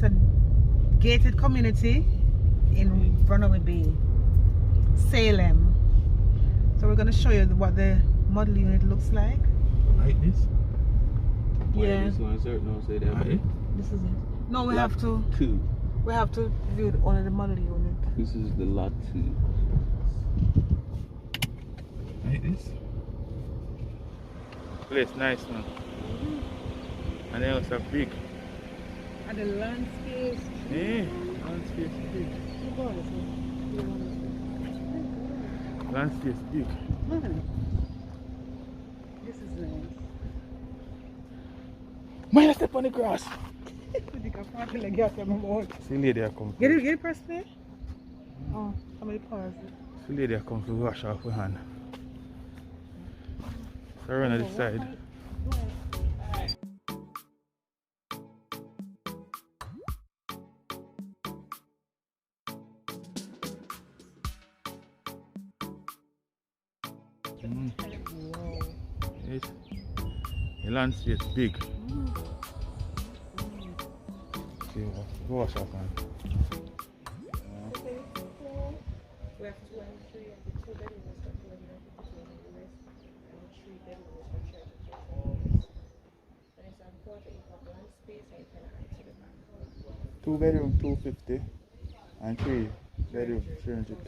a gated community in Runaway Bay, Salem. So we're going to show you what the model unit looks like. Like this? Yeah. This one, sir. No, say that. Right. This is it. No, we Lot have to 2. we have to view only the model unit. This is the lot 2. Like this? Place nice, man. And they also big. And the landscape. Yeah, landscape big. Landscape big. This is nice. Man, I step on the grass. See lady I come. Get it press play? Oh, somebody pause it. See lady I come to wash off her hand. So run on this side. Yes. The landscape's big. See, go wash off hand. We have 2 and 3 and the 2 bedroom is for 250 and 3 bedroom is for 30. And it's a quarter acre of land space and you can add to the back. 2 bedroom 250 and 3 bedroom 300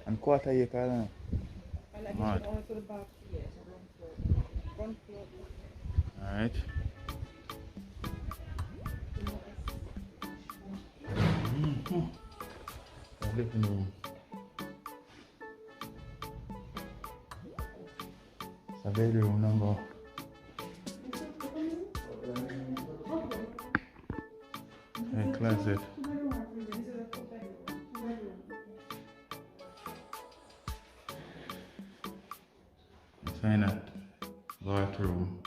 and quarter acre land. And like Mad. on to the back, yes, ground floor. Alright. Living room. It's a bedroom number. And closet. Sign up. Bathroom.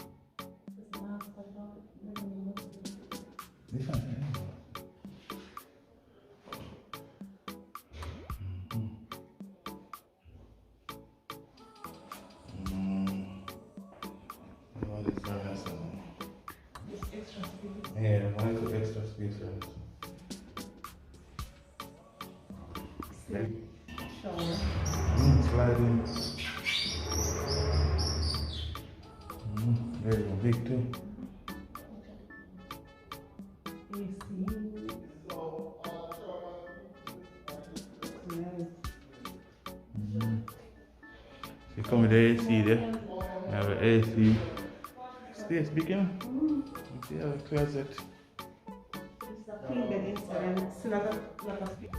This one. Yeah, the one is extra space for this. Shower. Sliding. Very big too. So you come with the AC there. You have an AC. Space big, you know? You see, you have a closet. It's a queen bed inside and still have a lot of space.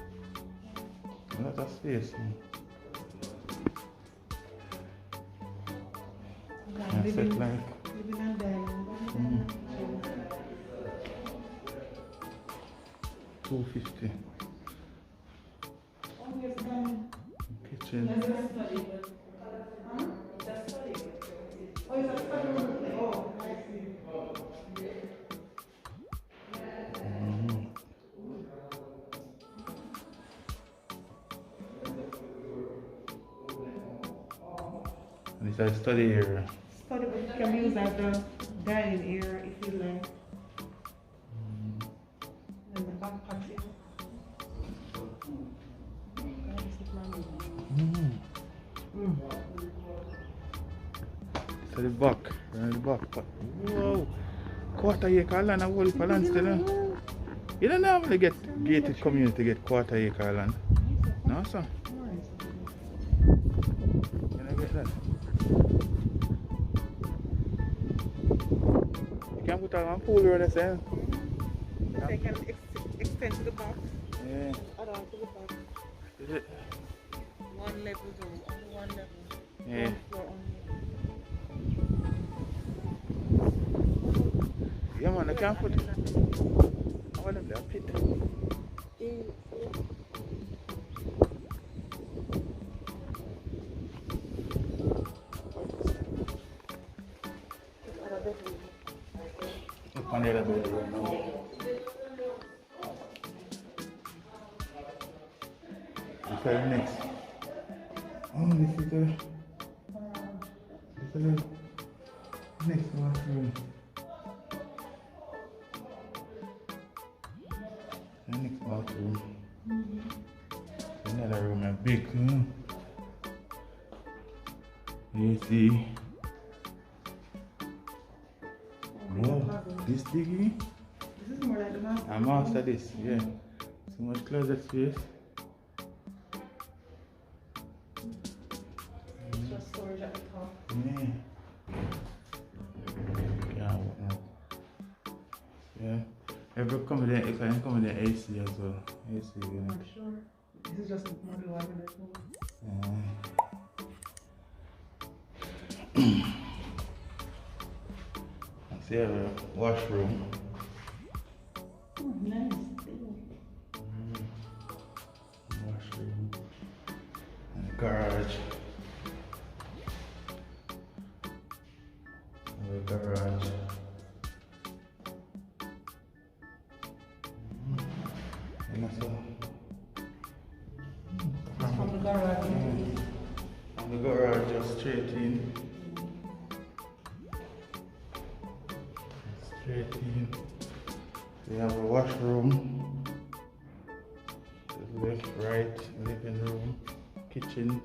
A lot of space. And set Living like. and dining. 250. Kitchen. And it's a study area. Study, but you can use as the dining area if you like. And the back patio. To the back, around the back. Whoa! Quarter acre land, a whole for land still. You don't normally get gated community get quarter acre land. No, sir. You don't get that. You can put a pool over there, sir. They can extend to the back. Yeah. Add on to the back. Is it? One level though, only one level. Yeah. One floor only. Yeah, man, I can't put. I want them there pit. Up on the other bed right now. Okay, next. Oh, this is the next bathroom. The next bathroom. Another room, a big AC. Wow, this biggie? This is more like the master. I'm after this, yeah. So much closet space. Just storage at the top. Yeah. Yeah, whatnot. Yeah. Every come there, if I can come there AC as well. AC, yeah. I'm sure. This is just a model one minute. See, I have a washroom. Oh, nice. Washroom. And a garage. And a garage. And that's all. From the garage. And the garage just straight in. Straight in. We have a washroom. Left, right, living room, kitchen.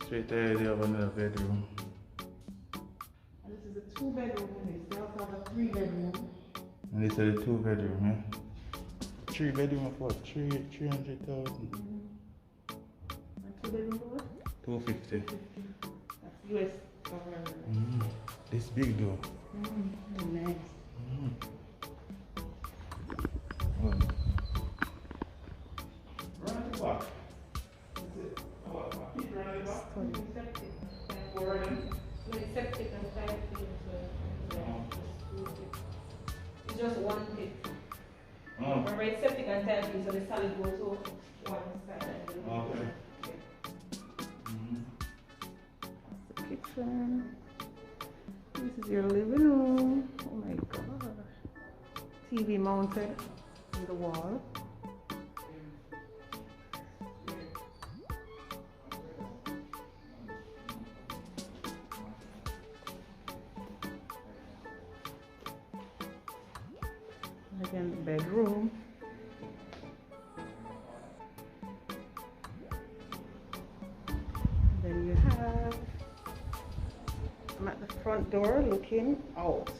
Straight there, they have another bedroom. And this is a 2-bedroom unit. They also have a 3-bedroom. And this is a 2-bedroom, yeah? 3-bedroom of what? 300,000. And 2-bedroom for what? 250. That's US government. This big though. Nice. Run at the back. That's it. Keep running at the back. Septic. Forward. Like septic and fire field. It's just one pit. Remember, it's septic and tile field, so the solid goes to one side. And the Okay. That's the kitchen. This is your living room. Oh my god. TV mounted on the wall. And again, the bedroom. Then you have, I'm at the front door looking out.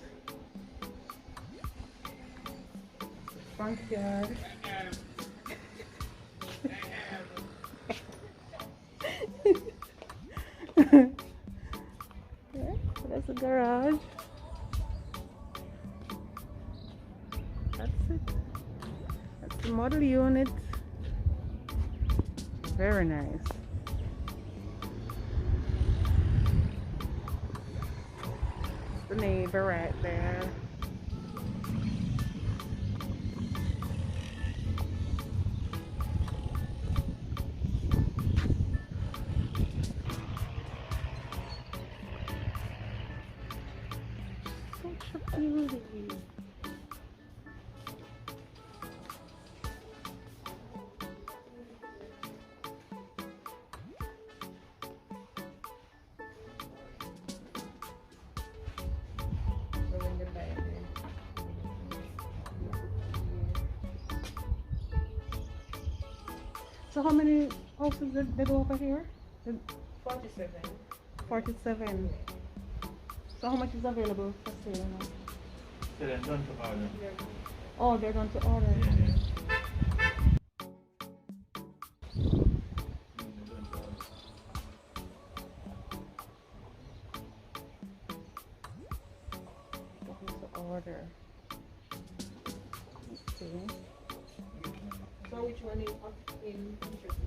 The front yard. Yeah, so that's the garage. That's it. That's the model unit. Very nice. The neighbor right there. Such a beauty. So how many houses did they go over here? 47. 47. So how much is available for sale now? So they're done to order. Oh, they're going to order. Going to order. Okay. So which one is up in interest?